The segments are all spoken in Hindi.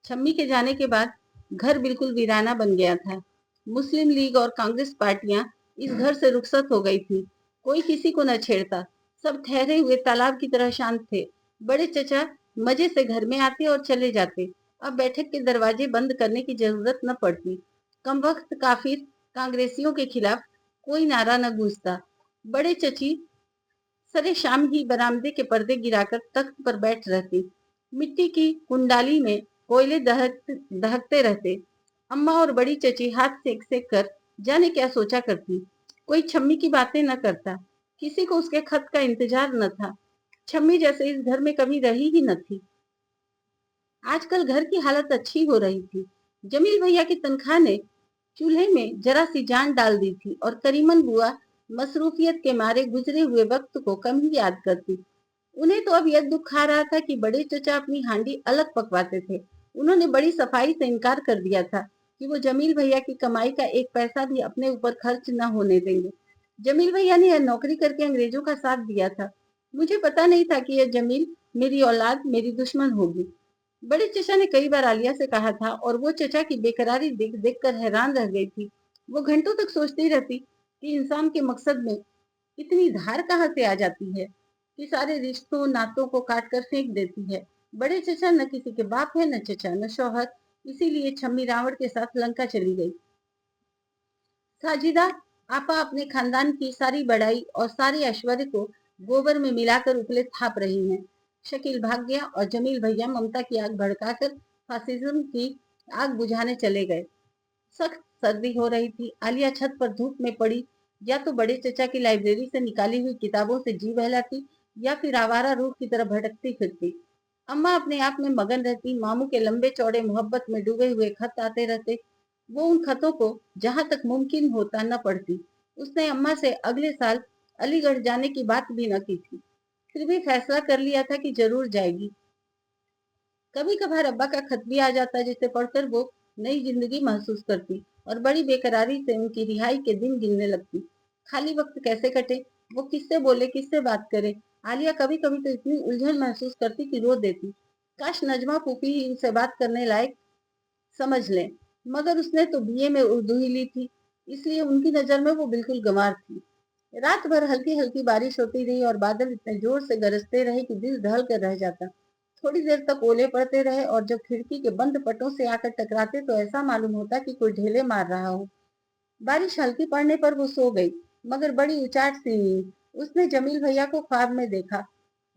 शम्मी के जाने के बाद घर बिल्कुल वीराना बन गया था। मुस्लिम लीग और कांग्रेस पार्टियां इस घर से रुखसत हो गई थी। कोई किसी को न छेड़ता। सब ठहरे हुए तालाब की तरह शांत थे। बड़े चचा मजे से घर में आते और चले जाते। अब बैठक के दरवाजे बंद करने की जरूरत न पड़ती। कम वक्त काफिर कांग्रेसियों के खिलाफ कोई नारा न गूंजता। बड़े चची सरे शाम ही बरामदे के पर्दे गिराकर तख्त पर बैठ रहती। मिट्टी की कुंडाली में कोयले दहकते रहते। अम्मा और बड़ी चची हाथ सेक सेक कर जाने क्या सोचा करती। कोई छम्मी की बातें न करता। किसी को उसके खत का इंतजार न था। छम्मी जैसे इस घर में कभी रही ही न थी। आजकल घर की हालत अच्छी हो रही थी। जमील भैया की तनख्वाह ने चूल्हे में जरा सी जान डाल दी थी और करीमन बुआ मसरूफियत के मारे गुजरे हुए वक्त को कम ही याद करती। उन्हें तो अब यह दुख खा रहा था कि बड़े चचा अपनी हांडी अलग पकवाते थे। उन्होंने बड़ी सफाई से इनकार कर दिया था कि वो जमील भैया की कमाई का एक पैसा भी अपने ऊपर खर्च न होने देंगे। जमील भैया ने यह नौकरी करके अंग्रेजों का साथ दिया था। मुझे पता नहीं था कि यह जमील मेरी औलाद मेरी दुश्मन होगी। बड़े चचा ने कई बार आलिया से कहा था और वो चचा की बेकरारी देख देख कर हैरान रह गई थी। वो घंटों तक सोचती रहती कि इंसान के मकसद में इतनी धार कहाँ से आ जाती है कि सारे रिश्तों नातों को काट कर फेंक देती है। बड़े चचा न किसी के बाप है, न चचा न शौहर। इसीलिए छम्मी रावण के साथ लंका चली गई। साजिदा आपा अपने खानदान की सारी बड़ाई और सारे ऐश्वर्य को गोबर में मिलाकर उपले थाप रही हैं। शकील भाग गया और जमील भैया ममता की आग भड़काकर फासिज्म की आग बुझाने चले गए। सख्त सर्दी हो रही थी। आलिया छत पर धूप में पड़ी या तो बड़े चचा की लाइब्रेरी से निकाली हुई किताबों से जी बहलाती या फिर आवारा रूह की तरह भटकती फिरती। अम्मा अपने आप में मगन रहती। मामू के लंबे चौड़े मोहब्बत में डूबे हुए खत आते रहते। वो उन खतों को जहां तक मुमकिन होता न पढ़ती। उसने अम्मा से अगले साल अलीगढ़ जाने की बात भी न की थी। फिर भी फैसला कर लिया था कि जरूर जाएगी। कभी कभार अब्बा का खत भी आ जाता जिसे पढ़कर वो नई जिंदगी महसूस करती और बड़ी बेकरारी से उनकी रिहाई के दिन गिनने लगती। खाली वक्त कैसे कटे, वो किससे बोले, किससे बात करे। आलिया कभी कभी तो इतनी उलझन महसूस करती कि रो देती। काश नजमा फूफी ही उनसे बात करने लायक समझ लें। मगर उसने तो बीए में उर्दू ही ली थी, इसलिए उनकी नजर में वो बिल्कुल गंवार थी। रात भर हल्की हल्की बारिश होती रही और बादल इतने जोर से गरजते रहे कि दिल दहल कर रह जाता। थोड़ी देर तक ओले पड़ते रहे और जब खिड़की के बंद पटों से आकर टकराते तो ऐसा मालूम होता कि कोई ढेले मार रहा हो। बारिश हल्की पड़ने पर वो सो गई, मगर बड़ी उचाट सी नींद। उसने जमील भैया को ख्वाब में देखा।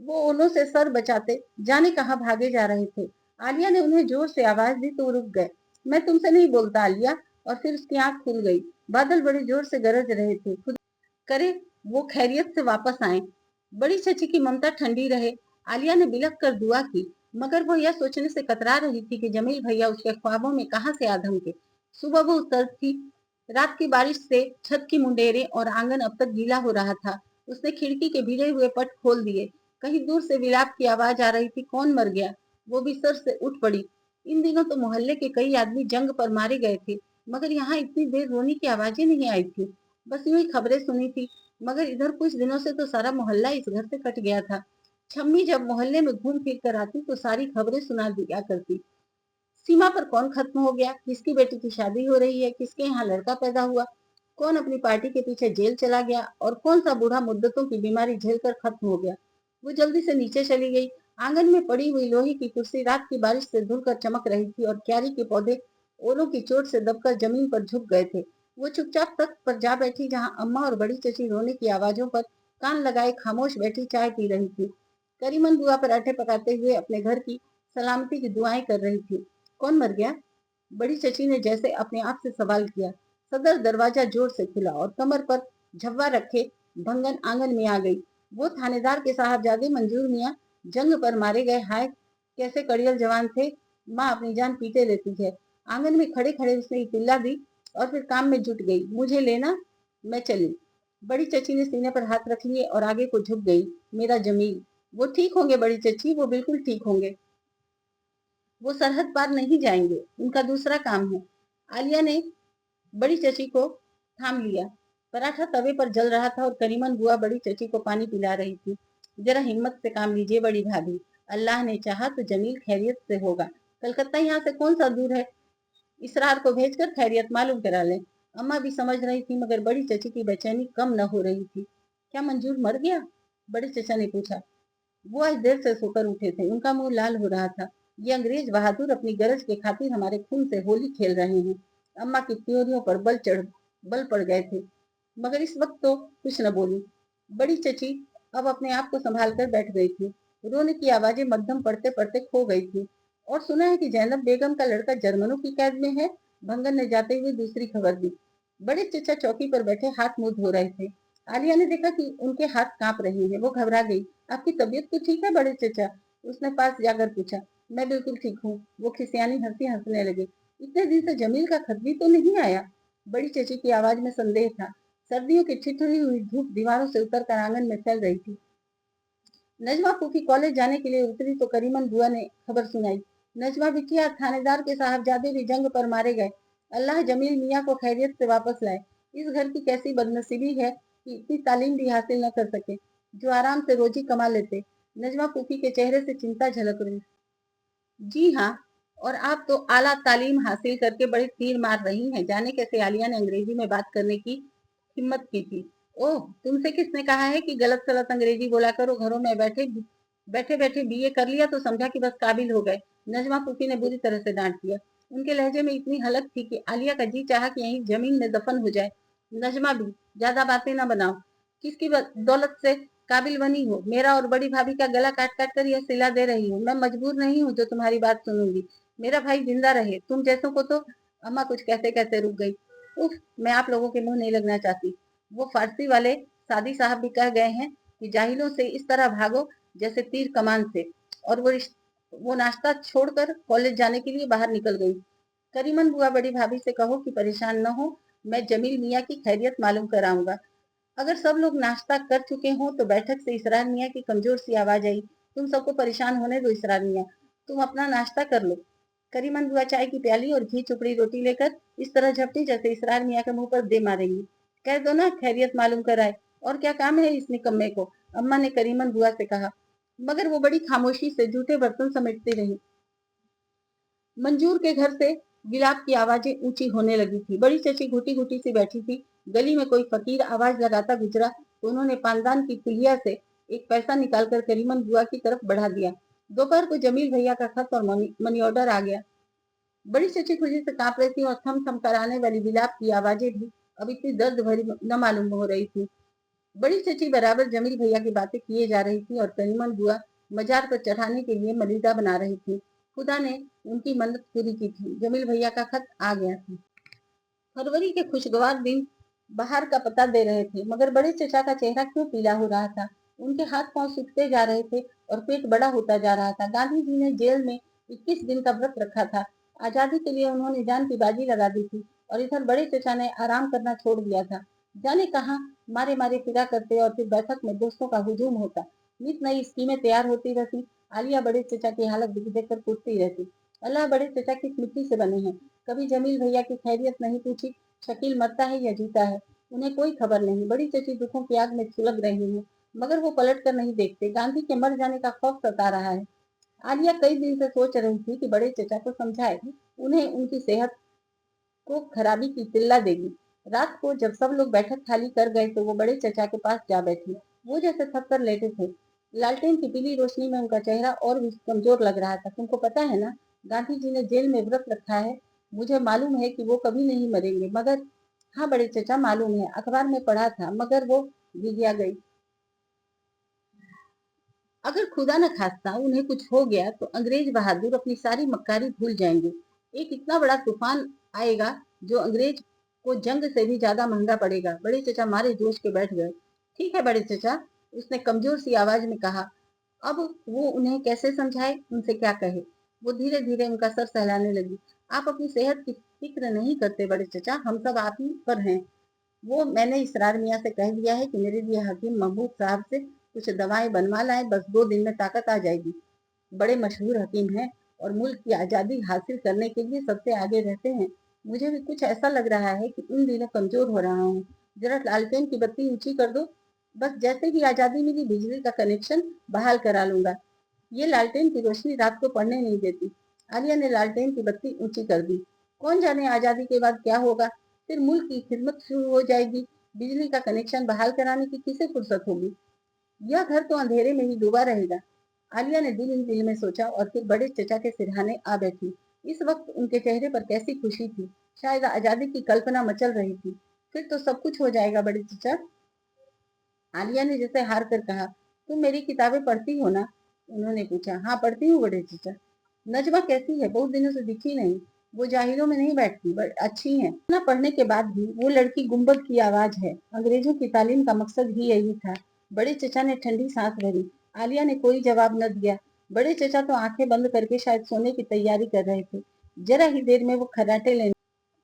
वो ओलों से सर बचाते जाने कहाँ भागे जा रहे थे। आलिया ने उन्हें जोर से आवाज दी तो वो रुक गए। मैं तुमसे नहीं बोलता आलिया। और फिर उसकी आंख खुल गई। बादल बड़े जोर से गरज रहे थे। खुद करे वो खैरियत से वापस आए। बड़ी चची की ममता ठंडी रहे। आलिया ने बिलख कर दुआ की, मगर वो यह सोचने से कतरा रही थी कि जमील भैया उसके ख्वाबों में कहाँ से आ धमके। सुबह वो सर्द थी। रात की बारिश से छत की मुंडेरें और आंगन अब तक गीला हो रहा था। उसने खिड़की के भिड़े हुए पट खोल दिए। कहीं दूर से विलाप की आवाज आ रही थी, कौन मर गया। वो भी सर से उठ पड़ी। इन दिनों तो मोहल्ले के कई आदमी जंग पर मारे गए थे, मगर यहाँ इतनी देर रोने की आवाजें नहीं आई थी। बस यूं ही खबरें सुनी थी, मगर इधर कुछ दिनों से तो सारा मोहल्ला इस घर से कट गया था। छम्मी जब मोहल्ले में घूम फिर कर आती तो सारी खबरें सुना दिया करती। सीमा पर कौन खत्म हो गया, किसकी बेटी की शादी हो रही है, किसके यहाँ लड़का पैदा हुआ, कौन अपनी पार्टी के पीछे जेल चला गया और कौन सा बूढ़ा मुद्दतों की बीमारी झेलकर खत्म हो गया। वो जल्दी से नीचे चली गई। आंगन में पड़ी हुई लोहे की कुर्सी रात की बारिश से धुलकर चमक रही थी और क्यारी के पौधे ओलों की चोट से दबकर जमीन पर झुक गए थे। वो चुपचाप तख्त पर जा बैठी जहां अम्मा और बड़ी चची रोने की आवाजों पर कान लगाए खामोश बैठी चाय पी रही थी। करीमन बुआ पराठे पकाते हुए अपने घर की सलामती की दुआएं कर रही थी। कौन मर गया? बड़ी चची ने जैसे अपने आप से सवाल किया। सदर दरवाजा जोर से खुला और कमर पर झव्वा रखे भंगन आंगन में आ गई। वो थानेदार के साहबजादे मंजूर मियाँ, जंग पर मारे गए। हाय कैसे कड़ियल जवान थे। माँ अपनी जान पीटे लेती है। आंगन में खड़े खड़े उसने तिल्ला दी और फिर काम में जुट गई। मुझे लेना, मैं चली। बड़ी चची ने सीने पर हाथ रख लिए और आगे को झुक गई। मेरा जमील, वो ठीक होंगे बड़ी चची, वो बिल्कुल ठीक होंगे। वो सरहद पार नहीं जाएंगे, उनका दूसरा काम है। आलिया ने बड़ी चची को थाम लिया। पराठा तवे पर जल रहा था और करीमन बुआ बड़ी चची को पानी पिला रही थी। जरा हिम्मत से काम लीजिए बड़ी भाभी, अल्लाह ने चाहा तो जमील खैरियत से होगा। कलकत्ता यहाँ से कौन सा दूर है, इसरार को भेजकर खैरियत मालूम करा लें। अम्मा भी समझ रही थी, मगर बड़ी चची की बेचैनी कम न हो रही थी। क्या मंजूर मर गया? बड़े चचा ने पूछा। वो आज देर से सोकर उठे थे, उनका मुंह लाल हो रहा था। ये अंग्रेज बहादुर अपनी गरज के खातिर हमारे खून से होली खेल रहे हैं। अम्मा की त्योरियों पर बल पड़ गए थे, मगर इस वक्त तो कुछ न बोली। बड़ी चची अब अपने आप को संभाल कर बैठ गई थी। रोने की आवाजें मध्यम पढ़ते पढ़ते खो गई थी। और सुना है कि जैनब बेगम का लड़का जर्मनों की कैद में है, भंगन ने जाते हुए दूसरी खबर दी। बड़े चचा चौकी पर बैठे हाथ मुंह धो रहे थे। आलिया ने देखा कि उनके हाथ कांप रहे हैं। वो घबरा गई। आपकी तबीयत तो ठीक है बड़े चचा? उसने पास जाकर पूछा। मैं बिल्कुल ठीक हूँ, वो खिसियानी हंसी हंसने लगे। इतने दिन से जमील का खत भी तो नहीं आया। बड़ी चची की आवाज में संदेह था। सर्दियों की ठिठुरी हुई धूप दीवारों से उतर कर आंगन में फैल रही थी। नजमा फूफी कॉलेज जाने के लिए उतरी तो करीमन बुआ ने खबर सुनाई। नजमा बिटिया, थानेदार के साहबजादे भी जंग पर मारे गए। अल्लाह जमील मियाँ को खैरियत से वापस लाए। इस घर की कैसी बदनसीबी है कि इतनी तालीम भी हासिल न कर सके, जो आराम से रोजी कमा लेते। नजमा फूफी के चेहरे से चिंता झलक रही। जी हाँ, और आप तो आला तालीम हासिल करके बड़े तीर मार रही हैं। जाने कैसे आलिया ने अंग्रेजी में बात करने की हिम्मत की थी। ओह, तुमसे किसने कहा है कि गलत सलत अंग्रेजी बोला करो? घरों में बैठे बैठे बैठे बीए कर लिया तो समझा कि बस काबिल हो गए। नजमा फूफी ने बुरी तरह से डांट दिया। उनके लहजे में इतनी हलक थी कि आलिया का जी चाहा कि यहीं जमीन में दफन हो जाए। नजमा भी, ज्यादा बातें ना बनाओ। किसकी दौलत से काबिल बनी हो? मेरा और बड़ी भाभी का गला काट काट कर यह सिला दे रही हूँ। मैं मजबूर नहीं हूँ जो तुम्हारी बात सुनूंगी। मेरा भाई जिंदा रहे, तुम जैसों को तो। अम्मा कुछ कहते कहते रुक गई। उफ, मैं आप लोगों के मुंह नहीं लगना चाहती। वो फारसी वाले सादी साहब भी कह गए हैं कि जाहिलों से इस तरह भागो जैसे तीर कमान से। और वो नाश्ता छोड़कर कॉलेज जाने के लिए बाहर निकल गई। करीमन बुआ, बड़ी भाभी से कहो कि परेशान न हो, मैं जमील मियाँ की खैरियत मालूम कराऊंगा। अगर सब लोग नाश्ता कर चुके हों तो बैठक से इसरार मियाँ की कमजोर सी आवाज आई। तुम सबको परेशान होने दो इसरार मियाँ, तुम अपना नाश्ता कर लो। करीमन बुआ चाय की प्याली और घी चुपड़ी रोटी लेकर इस तरह झपटी जैसे इसरार मियाँ के मुंह पर दे मारेंगी। कह दो ना खैरियत मालूम कराए, और क्या काम है इस निकम्मे को? अम्मा ने करीमन बुआ से कहा, मगर वो बड़ी खामोशी से जूठे बर्तन समेटती रही। मंजूर के घर से गिलाप की आवाजें ऊंची होने लगी थी। बड़ी चची घुटी घुटी सी बैठी थी। गली में कोई फकीर आवाज लगाता गुजरा तो उन्होंने पानदान की कुलिया से एक पैसा निकालकर करीमन बुआ की तरफ बढ़ा दिया। दोपहर को जमील भैया का खत और मनी ऑर्डर आ गया। बड़ी चची खुशी से कांप रही थी और थम थम कराने वाली विलाप की आवाजें भी अब इतनी दर्द भरी न मालूम हो रही थी। बड़ी चची बराबर जमील भैया की बातें किए जा रही थी और करीमन बुआ मजार पर चढ़ाने के लिए मलीदा बना रही थी। खुदा ने उनकी मन्नत पूरी की थी। जमील भैया का खत आ गया था। फरवरी के खुशगवार दिन बाहर का पता दे रहे थे, मगर बड़े चचा का चेहरा क्यों पीला हो रहा था? उनके हाथ पांव सूखते जा रहे थे और पेट बड़ा होता जा रहा था। गांधी जी ने जेल में 21 दिन का व्रत रखा था। आजादी के लिए उन्होंने जान की बाजी लगा दी थी, और इधर बड़े चचा ने आराम करना छोड़ दिया था। जाने कहाँ मारे मारे फिरा करते और फिर बैठक में दोस्तों का हुजूम होता। नित नई स्कीमें तैयार होती रहती। आलिया बड़े चचा की हालत देख कर पूछती रहती, अल्लाह बड़े चचा किस मिट्टी से बने हैं? कभी जमील भैया की खैरियत नहीं पूछी। शकील मरता है या जीता है, उन्हें कोई खबर नहीं। बड़ी चची दुखों की आग में सुलग रही है, मगर वो पलट कर नहीं देखते। गांधी के मर जाने का खौफ सता रहा है। आलिया कई दिन से सोच रही थी कि बड़े चचा को समझाए, उन्हें उनकी सेहत को खराबी की तिल्ला देगी। रात को जब सब लोग बैठक खाली कर गए तो वो बड़े चचा के पास जा बैठी। वो जैसे थक कर लेटे थे। लालटेन की पीली रोशनी में उनका चेहरा और भी कमजोर लग रहा था। तुमको पता है ना, गांधी जी ने जेल में व्रत रखा है। मुझे मालूम है कि वो कभी नहीं मरेंगे, मगर हाँ बड़े चचा, मालूम है, अखबार में पढ़ा था, मगर वो गिरिया गई। अगर खुदा न खास्ता उन्हें कुछ हो गया तो अंग्रेज बहादुर अपनी सारी मक्कारी भूल जाएंगे। एक इतना बड़ा तूफान आएगा जो अंग्रेज को जंग से भी ज्यादा महंगा पड़ेगा। बड़े चचा मारे जोश के बैठ गए। ठीक है बड़े चचा, उसने कमजोर सी आवाज में कहा। अब वो उन्हें कैसे समझाए, उनसे क्या कहे? वो धीरे धीरे उनका सर सहलाने लगी। आप अपनी सेहत की फिक्र नहीं करते बड़े चचा, हम सब आप ही पर हैं। वो मैंने इसरार मियाँ से कह दिया है कि मेरे लिए हकीम महबूब साहब से कुछ दवाएं बनवा लाए, बस 2 दिन में ताकत आ जाएगी। बड़े मशहूर हकीम हैं और मुल्क की आजादी हासिल करने के लिए सबसे आगे रहते हैं। मुझे भी कुछ ऐसा लग रहा है कि इन दिनों कमजोर हो रहा हूँ। जरा लालटेन की बत्ती ऊंची कर दो, बस जैसे ही आजादी मिली बिजली का कनेक्शन बहाल करा लूंगा। ये लालटेन की रोशनी रात को पड़ने नहीं देती। आलिया ने लालटेन की बत्ती ऊंची कर दी। कौन जाने आजादी के बाद क्या होगा। फिर मुल्क की खिदमत शुरू हो जाएगी। बिजली का कनेक्शन बहाल कराने की किसे फुर्सत होगी। यह घर तो अंधेरे में ही डूबा रहेगा। आलिया ने दिल ही दिल में सोचा और फिर बड़े चचा के सिरहाने आ बैठी। इस वक्त उनके चेहरे पर कैसी खुशी थी। शायद आजादी की कल्पना मचल रही थी। फिर तो सब कुछ हो जाएगा बड़े चचा। आलिया ने जैसे हार कर कहा, तुम मेरी किताबें पढ़ती हो ना। उन्होंने पूछा, हाँ पढ़ती हूँ बड़े चचा। नजमा कैसी है, बहुत दिनों से दिखी नहीं। वो जाहिरों में नहीं बैठती, बट अच्छी है ना। पढ़ने के बाद भी वो लड़की गुम्बद की आवाज है। अंग्रेजों की तालीम का मकसद ही यही था। बड़े चचा ने ठंडी सांस भरी। आलिया ने कोई जवाब न दिया। बड़े चचा तो आंखें बंद करके शायद सोने की तैयारी कर रहे थे। जरा ही देर में वो खर्राटे लेने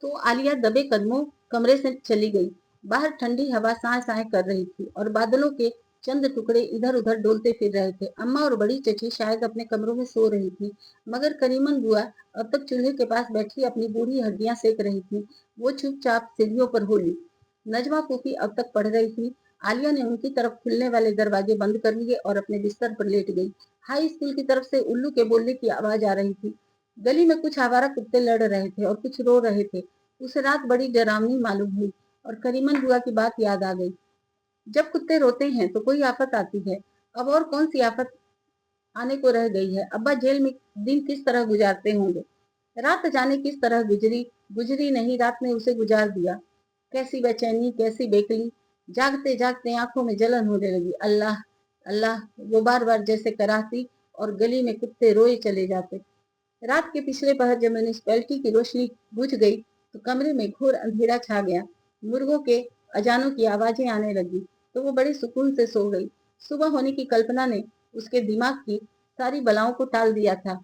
तो आलिया दबे कदमों कमरे से चली गई। बाहर ठंडी हवा साए साए कर रही थी और बादलों के चंद टुकड़े इधर उधर डोलते फिर रहे थे। अम्मा और बड़ी चची शायद अपने कमरों में सो रही थी, मगर करीमन बुआ अब तक चूल्हे के पास बैठी अपनी बूढ़ी हड्डियां सेक रही थी। वो चुपचाप सीढ़ियों पर बोली। नजमा फूफी अब तक पढ़ रही थी। आलिया ने उनकी तरफ खुलने वाले दरवाजे बंद कर लिए और अपने बिस्तर पर लेट गई। हाई स्कूल की तरफ से उल्लू के बोलने की आवाज आ रही थी। गली में कुछ आवारा कुत्ते लड़ रहे थे और कुछ रो रहे थे। उसे रात बड़ी डरावनी मालूम हुई और करीमन बुआ की बात याद आ गई। जब कुत्ते रोते हैं तो कोई आफत आती है। अब और कौन सी आफत आने को रह गई है। अब्बा जेल में दिन किस तरह गुजारते होंगे। रात जाने किस तरह गुजरी। गुजरी नहीं, रात ने उसे गुजार दिया। कैसी बेचैनी, कैसी बेकली। जागते जागते आंखों में जलन होने लगी। अल्लाह अल्लाह, वो बार बार जैसे कराहती और गली में कुत्ते रोए चले जाते। रात के पिछले पहर जब म्यूनिसपैलिटी की रोशनी बुझ गई तो कमरे में घोर अंधेरा छा गया। मुर्गों के अजानों की आवाजें आने लगी तो वो बड़े सुकून से सो गई। सुबह होने की कल्पना ने उसके दिमाग की सारी बलाओं को टाल दिया था।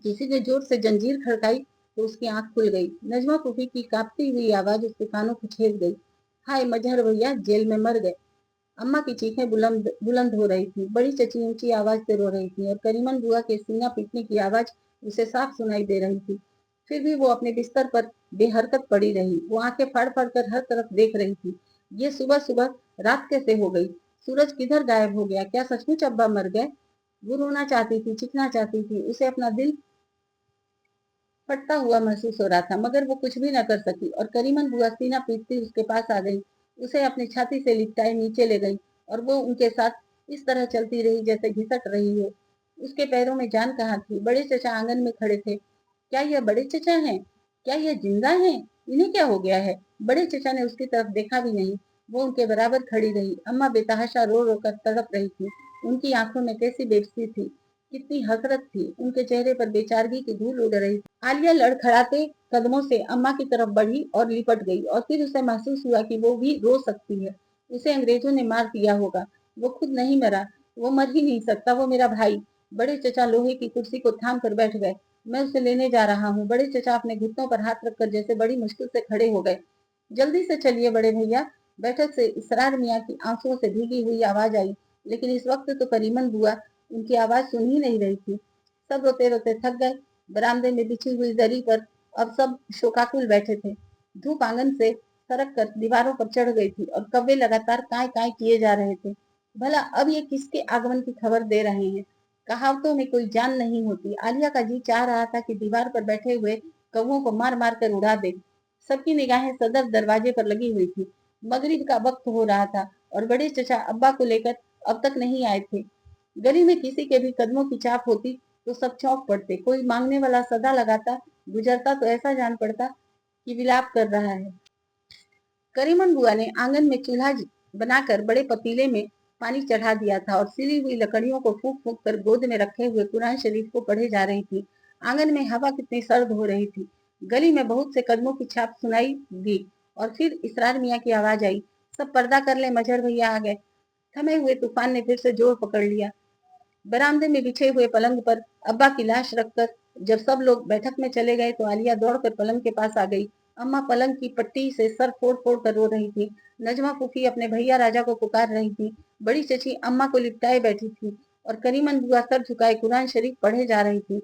किसी ने जोर से जंजीर खड़काई तो उसकी आंख खुल गई। नजमा फूफी की कांपती हुई आवाज उसके कानों को छेद गई। हाय मजहर भैया जेल में मर गए। अम्मा की चीखें बुलंद बुलंद हो रही थी। बड़ी चची ऊंची आवाज से रो रही थी और करीमन बुआ के सीना पीटने की आवाज उसे साफ सुनाई दे रही थी। फिर भी वो अपने बिस्तर पर बेहरकत पड़ी रही। वो आंखें फाड़ फाड़ कर हर तरफ देख रही थी। ये सुबह सुबह रात कैसे हो गई। सूरज किधर गायब हो गया। क्या सचमुच अब्बा मर गए। वो रोना चाहती थी, चिखना चाहती थी। उसे अपना दिल फटता हुआ महसूस हो रहा था, मगर वो कुछ भी न कर सकी। और करीमन बुआ सीना पीटती उसके पास आ गई, उसे अपनी छाती से लिपटाए नीचे ले गई और वो उनके साथ इस तरह चलती रही जैसे घिसट रही हो। उसके पैरों में जान कहाँ थी। बड़े चचा आंगन में खड़े थे। क्या यह बड़े चचा हैं? क्या यह जिंदा हैं? इन्हें क्या हो गया है। बड़े चचा ने उसकी तरफ देखा भी नहीं। वो उनके बराबर खड़ी रही। अम्मा बेतहाशा रो रो कर तड़प रही थी। उनकी आंखों में कैसी बेबसी थी, कितनी हसरत थी। उनके चेहरे पर बेचारगी की धूल उड़ रही थी। आलिया लड़खड़ाते कदमों से अम्मा की तरफ बढ़ी और लिपट गई और फिर उसे महसूस हुआ कि वो भी रो सकती है। उसे अंग्रेजों ने मार दिया होगा। वो खुद नहीं मरा। वो मर ही नहीं सकता। वो मेरा भाई। बड़े चचा लोहे की कुर्सी को थाम कर बैठ गए। मैं उसे लेने जा रहा हूँ। बड़े चचा अपने घुटनों पर हाथ रखकर जैसे बड़ी मुश्किल से खड़े हो गए। जल्दी से चलिए बड़े भैया। बैठक से इसरार मियाँ की आंसुओं से भीगी हुई आवाज आई, लेकिन इस वक्त तो करीमन बुआ उनकी आवाज सुन ही नहीं रही थी। सब रोते रोते थक गए। बरामदे में बिछी हुई दरी पर अब सब शोकाकुल बैठे थे। धूप आंगन से सरक कर दीवारों पर चढ़ गई थी और कौवे लगातार काय काय किए जा रहे थे। भला अब ये किसके आगमन की खबर दे रहे हैं। कहावतों में कोई जान नहीं होती। आलिया का जी चाह रहा था कि दीवार पर बैठे हुए कौवों को मार मार कर उड़ा दे। सबकी निगाहें सदर दरवाजे पर लगी हुई थी। मगरिब का वक्त हो रहा था और बड़े चचा अब्बा को लेकर अब तक नहीं आए थे। गली में किसी के भी कदमों की चाप होती तो सब चौंक पड़ते। कोई मांगने वाला सदा लगाता गुजरता तो ऐसा जान पड़ता कि विलाप कर रहा है। करीमन बुआ ने आंगन में चूल्हा बनाकर बड़े पतीले में पानी चढ़ा दिया था और सिली हुई लकड़ियों को फूंक फूंक कर गोद में रखे हुए कुरान शरीफ को पढ़े जा रही थी। आंगन में हवा कितनी सर्द हो रही थी। गली में बहुत से कदमों की छाप सुनाई दी और फिर इसरार मियाँ की आवाज आई, सब पर्दा कर ले, मजहर भैया आ गए। थमे हुए तूफान ने फिर से जोर पकड़ लिया। बरामदे में बिछे हुए पलंग पर अब्बा की लाश रखकर जब सब लोग बैठक में चले गए तो आलिया दौड़कर पलंग के पास आ गई। अम्मा पलंग की पट्टी से सर फोड़ फोड़ कर रो रही थी। नजमा फूफी अपने भैया राजा को पुकार रही थी। बड़ी चची अम्मा को लिपटाए बैठी थी और करीमन बुआ सर झुकाए कुरान शरीफ पढ़े जा रही थी।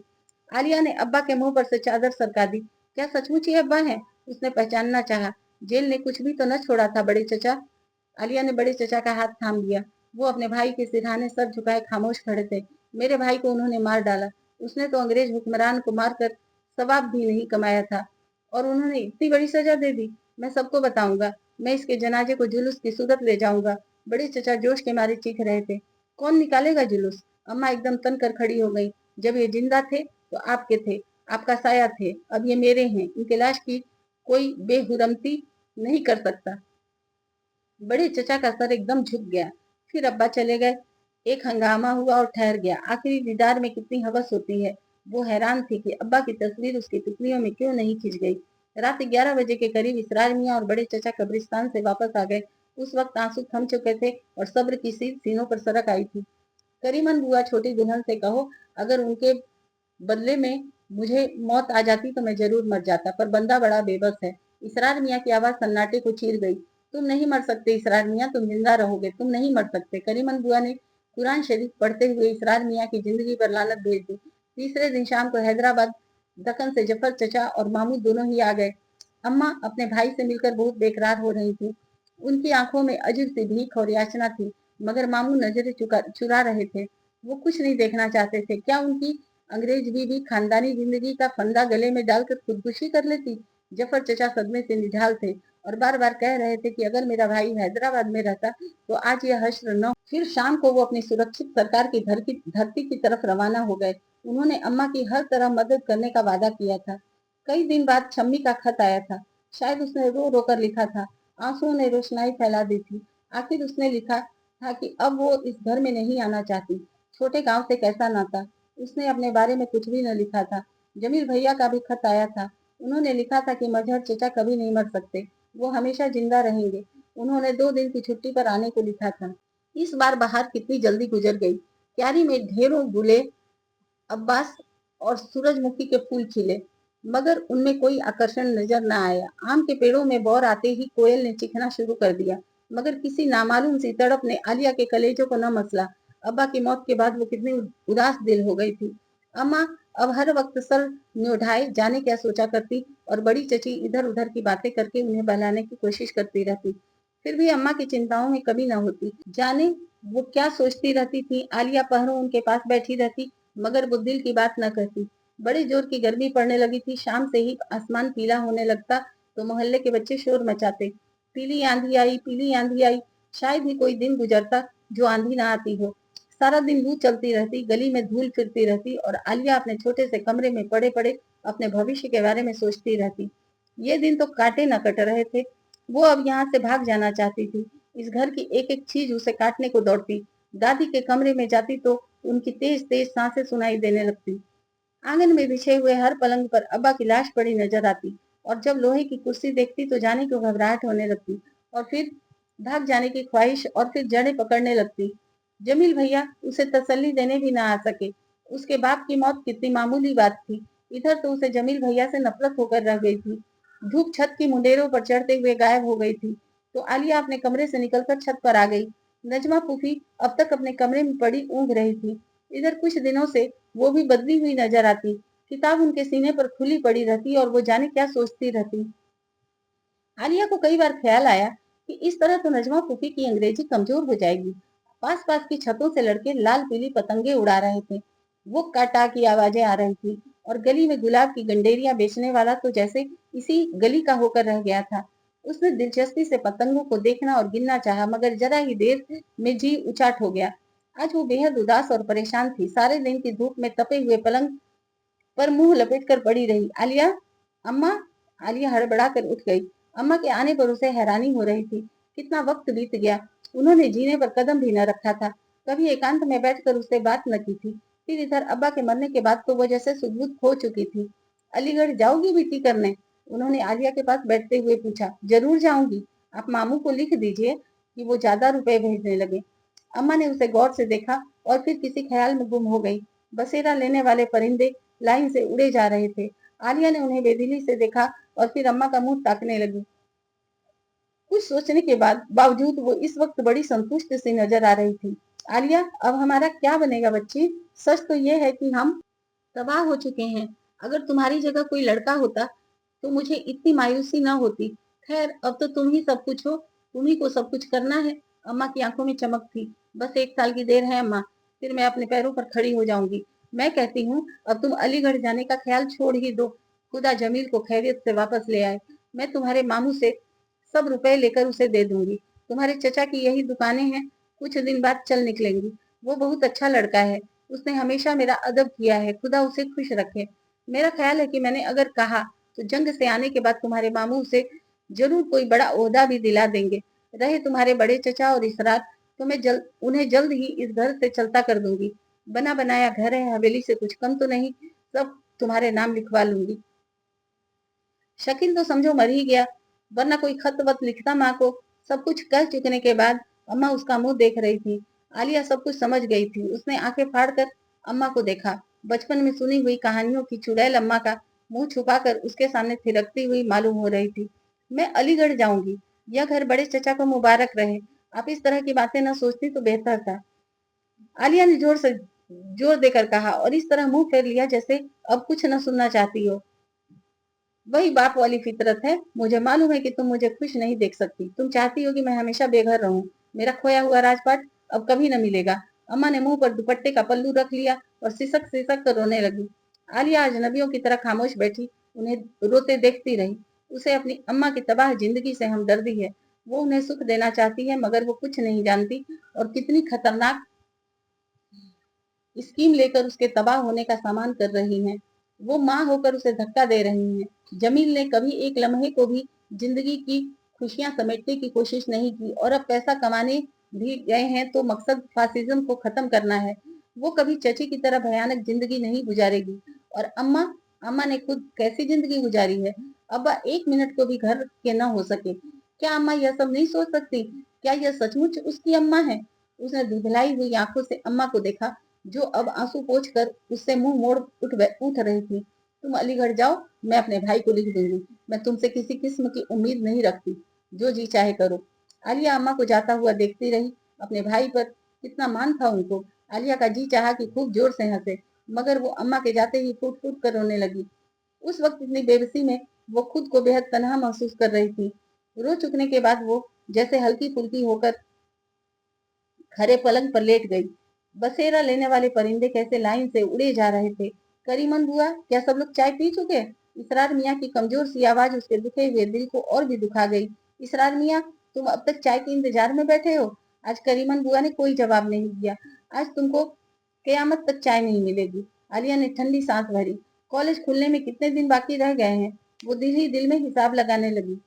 आलिया ने अब्बा के मुंह पर से चादर सरका दी। क्या सचमुच ही अब्बा है? उसने पहचानना चाहा। जेल ने कुछ भी तो न छोड़ा था बड़े चचा। आलिया ने बड़े चचा का हाथ थाम लिया। वो अपने भाई के सिरहाने सर झुकाए खामोश खड़े थे। मेरे भाई को उन्होंने मार डाला। उसने तो अंग्रेज हुक्मरान को मारकर सवाब भी नहीं कमाया था और उन्होंने इतनी बड़ी सजा दे दी। मैं सबको बताऊंगा, मैं इसके जनाजे को जुलूस की सूरत ले जाऊंगा। बड़े चचा जोश के मारे चीख रहे थे। कौन निकालेगा जुलूस? अम्मा एकदम तन कर खड़ी हो गई। जब ये जिंदा थे तो आपके थे, आपका साया थे, अब ये मेरे हैं। इनके लाश की कोई बेहुरमती नहीं कर सकता। बड़े चचा का सर एकदम झुक गया। फिर अब्बा चले गए। एक हंगामा हुआ और ठहर गया। आखिरी दीदार में कितनी हवस होती है। वो हैरान थी कि अब्बा की तस्वीर उसकी टुकड़ियों में क्यों नहीं खिंच गई। रात 11 बजे के करीब इसरार मियाँ और बड़े चचा कब्रिस्तान से वापस आ गए। उस वक्त आंसू थम चुके थे और सब्र की सीनों पर सरक आई थी। करीमन बुआ छोटी दुल्हन से कहो, अगर उनके बदले में मुझे मौत आ जाती तो मैं जरूर मर जाता, पर बंदा बड़ा बेबस है। इसरार मियाँ की आवाज सन्नाटे को चीर गई। तुम नहीं मर सकते इसरार मियाँ, तुम जिंदा रहोगे, तुम नहीं मर सकते। करीमन बुआ ने कुरान शरीफ पढ़ते हुए इसरार मियाँ की जिंदगी पर लानत भेज दी। तीसरे दिन शाम को हैदराबाद दक्कन से जफर चचा और मामू दोनों ही आ गए। अम्मा अपने भाई से मिलकर बहुत बेकरार हो रही थी। उनकी आंखों में अजीब सी भीख और याचना थी, मगर मामू नजरें चुरा रहे थे। वो कुछ नहीं देखना चाहते थे। क्या उनकी अंग्रेज बीवी खानदानी जिंदगी का फंदा गले में डालकर खुदकुशी कर लेती? जफर चचा सदमे से निढाल थे और बार बार कह रहे थे कि अगर मेरा भाई हैदराबाद में रहता तो आज यह हश्र न। फिर शाम को वो अपनी सुरक्षित सरकार की धरती की तरफ रवाना हो गए। उन्होंने अम्मा की हर तरह मदद करने का वादा किया था। कई दिन बाद शम्मी का खत आया था। शायद उसने रो रो कर लिखा था। आंसुओं ने रोशनाई फैला दी थी। आखिर उसने लिखा था कि अब वो इस घर में नहीं आना चाहती। छोटे गांव से कैसा नाता। उसने अपने बारे में कुछ भी न लिखा था। जमील भैया का भी खत आया था। उन्होंने लिखा था कि मजहर चचा कभी नहीं मर सकते, वो हमेशा जिंदा रहेंगे। उन्होंने 2 दिन की छुट्टी पर आने को लिखा था। इस बार बाहर कितनी जल्दी गुजर गई। क्यारी में ढेरों गुले, अब्बास और सूरजमुखी के फूल खिले, मगर उनमें कोई आकर्षण नजर न आया। आम के पेड़ों में बौर आते ही कोयल ने चीखना शुरू कर दिया, मगर किसी नामालूम सी तड़प ने आलिया के कलेजों को न मसला। अब्बा की मौत के बाद वो कितनी उदास दिल हो गई थी। अम्मा अब हर वक्त सर न्योढ़ाए जाने क्या सोचा करती और बड़ी चची इधर उधर की बातें करके उन्हें बहलाने की कोशिश करती रहती। फिर भी अम्मा की चिंताओं में कमी न होती। जाने वो क्या सोचती रहती थी। आलिया पहरों उनके पास बैठी रहती, मगर वो दिल की बात न कहती। बड़ी जोर की गर्मी पड़ने लगी थी। शाम से ही आसमान पीला होने लगता तो मोहल्ले के बच्चे शोर मचाते, पीली आंधी आई, पीली आंधी आई। शायद ही कोई दिन गुजरता जो आंधी ना आती हो। सारा दिन लू चलती रहती, गली में धूल फिरती रहती और आलिया अपने छोटे से कमरे में पड़े पड़े अपने भविष्य के बारे में सोचती रहती। ये दिन तो काटे न कट रहे थे। वो अब यहाँ से भाग जाना चाहती थी। इस घर की एक एक चीज उसे काटने को दौड़ती। दादी के कमरे में जाती तो उनकी तेज तेज सांसें सुनाई देने लगती। आंगन में बिछे हुए हर पलंग पर अब्बा की लाश पड़ी नजर आती और जब लोहे की कुर्सी देखती तो जाने को घबराहट होने लगती और फिर भाग जाने की ख्वाहिश और फिर जड़ें पकड़ने लगती। जमील भैया उसे तसल्ली देने भी ना आ सके। उसके बाप की मौत कितनी मामूली बात थी। इधर तो उसे जमील भैया से नफरत होकर रह गई थी। धूप छत की मुंडेरों पर चढ़ते हुए गायब हो गई थी तो आलिया अपने कमरे से निकलकर छत पर आ गई। नजमा फूफी अब तक अपने कमरे में पड़ी ऊँघ रही थी। इधर कुछ दिनों से वो भी बदली हुई नजर आती। किताब उनके सीने पर खुली पड़ी रहती और वो जाने क्या सोचती रहती। आलिया को कई बार ख्याल आया कि इस तरह तो नजमा फूफी की अंग्रेजी कमजोर हो जाएगी। पास पास की छतों से लड़के लाल पीली पतंगे उड़ा रहे थे। वो काटा की आवाजें आ रही थी और गली में गुलाब की गंडेरियां बेचने वाला तो जैसे इसी गली का होकर रह गया था। उसने दिलचस्पी से पतंगों को देखना और गिनना चाहा, मगर जरा ही देर में जी उचाट हो गया। आज वो बेहद उदास और परेशान थी। सारे दिन की धूप में तपे हुए पलंग पर मुंह लपेट कर पड़ी रही। आलिया, अम्मा। आलिया हड़बड़ा कर उठ गई। अम्मा के आने पर उसे हैरानी हो रही थी। कितना वक्त बीत गया, उन्होंने जीने पर कदम भी न रखा था। कभी एकांत में बैठकर उससे बात न की थी। फिर इधर अब्बा के मरने के बाद तो वो जैसे सुध खो चुकी थी। अलीगढ़ जाओगी बेटी करने? उन्होंने आलिया के पास बैठते हुए पूछा। जरूर जाऊंगी। आप मामू को लिख दीजिए कि वो ज्यादा रुपए भेजने लगे। अम्मा ने उसे गौर से देखा और फिर किसी ख्याल में गुम हो गई। बसेरा लेने वाले परिंदे लाइन से उड़े जा रहे थे। आलिया ने उन्हें बेदिली से देखा और फिर अम्मा का मुंह ताकने लगी। कुछ सोचने के बाद बावजूद वो इस वक्त बड़ी संतुष्ट सी नजर आ रही थी। आलिया, अब हमारा क्या बनेगा बच्ची? सच तो ये है कि हम तबाह हो चुके हैं। अगर तुम्हारी जगह कोई लड़का होता तो मुझे इतनी मायूसी ना होती। खैर, अब तो तुम ही सब कुछ हो, तुम्ही को सब कुछ करना है। अम्मा की आंखों में चमक थी। बस 1 साल की देर है अम्मा, फिर मैं अपने पैरों पर खड़ी हो जाऊंगी। मैं कहती हूँ अब तुम अलीगढ़ जाने का ख्याल छोड़ ही दो। खुदा जमील को खैरियत से वापस ले आए। मैं तुम्हारे मामू से सब रुपए लेकर उसे दे दूंगी। तुम्हारे चचा की यही दुकानें हैं, कुछ दिन बाद चल निकलेंगी। वो बहुत अच्छा लड़का है, उसने हमेशा मेरा अदब किया है, खुदा उसे खुश रखे। मेरा ख्याल है कि मैंने अगर कहा तो जंग से आने के बाद तुम्हारे मामू उसे जरूर कोई बड़ा ओहदा भी दिला देंगे। रहे तुम्हारे बड़े चचा और इसरार, तो मैं उन्हें जल्द ही इस घर से चलता कर दूंगी। बना बनाया घर है, हवेली से कुछ कम तो नहीं, सब तुम्हारे नाम लिखवा लूंगी। शकील तो समझो मर ही गया, वरना कोई खत वत लिखता माँ को। सब कुछ कह चुकने के बाद अम्मा उसका मुंह देख रही थी। आलिया सब कुछ समझ गई थी। उसने आंखें फाड़कर अम्मा को देखा। बचपन में सुनी हुई कहानियों की चुड़ैल अम्मा का मुंह छुपाकर उसके सामने थिरकती हुई मालूम हो रही थी। मैं अलीगढ़ जाऊंगी, यह घर बड़े चचा को मुबारक रहे। आप इस तरह की बातें न सोचती तो बेहतर था, आलिया ने जोर देकर कहा और इस तरह मुंह फेर लिया जैसे अब कुछ न सुनना चाहती हो। वही बाप वाली फितरत है। मुझे मालूम है कि तुम मुझे खुश नहीं देख सकती। तुम चाहती हो कि मैं हमेशा बेघर रहूं। मेरा खोया हुआ राजपाट अब कभी न मिलेगा। अम्मा ने मुंह पर दुपट्टे का पल्लू रख लिया और सिसक सिसक कर रोने लगी। आलिया अजनबियों की तरह खामोश बैठी उन्हें रोते देखती रही। उसे अपनी अम्मा की तबाह जिंदगी से हमदर्दी है। वो उन्हें सुख देना चाहती है, मगर वो कुछ नहीं जानती और कितनी खतरनाक स्कीम लेकर उसके तबाह होने का सामान कर रही हैं। वो माँ होकर उसे धक्का दे रही हैं। जमील ने कभी एक लम्हे को भी जिंदगी की खुशियां समेटने की कोशिश नहीं की और अब पैसा कमाने भी गए हैं तो मकसद फासिज्म को खत्म करना है। वो कभी चची की तरह भयानक जिंदगी नहीं गुजारेगी। और अम्मा, अम्मा ने खुद कैसी जिंदगी गुजारी है। अब्बा एक मिनट को भी घर के न हो सके। क्या अम्मा यह सब नहीं सोच सकती? क्या यह सचमुच उसकी अम्मा है? उसने धुंधलाई हुई आंखों से अम्मा को देखा, जो अब आंसू पोंछ कर उससे मुंह मोड़ उठ रही थी। तुम अलीगढ़ जाओ, मैं अपने भाई को लिख दूंगी। मैं तुमसे किसी किस्म की उम्मीद नहीं रखती, जो जी चाहे करो। आलिया अम्मा को जाता हुआ देखती रही। अपने भाई पर कितना मान था उनको। आलिया का जी चाहा कि खूब जोर से हंसे, मगर वो अम्मा के जाते ही फूट फूट कर रोने लगी। उस वक्त इतनी बेबसी में वो खुद को बेहद तनहा महसूस कर रही थी। रो चुकने के बाद वो जैसे हल्की फुल्की होकर खरे पलंग पर लेट गई। बसेरा लेने वाले परिंदे कैसे लाइन से उड़े जा रहे थे। करीमन बुआ, क्या सब लोग चाय पी चुके? इसरार मियाँ की कमजोर सी आवाज उसके दुखे हुए दिल को और भी दुखा गई। इसरार मियाँ, तुम अब तक चाय के इंतजार में बैठे हो? आज करीमन बुआ ने कोई जवाब नहीं दिया। आज तुमको कयामत तक चाय नहीं मिलेगी। आलिया ने ठंडी सांस भरी। कॉलेज खुलने में कितने दिन बाकी रह गए हैं? वो दिल ही दिल में हिसाब लगाने लगी।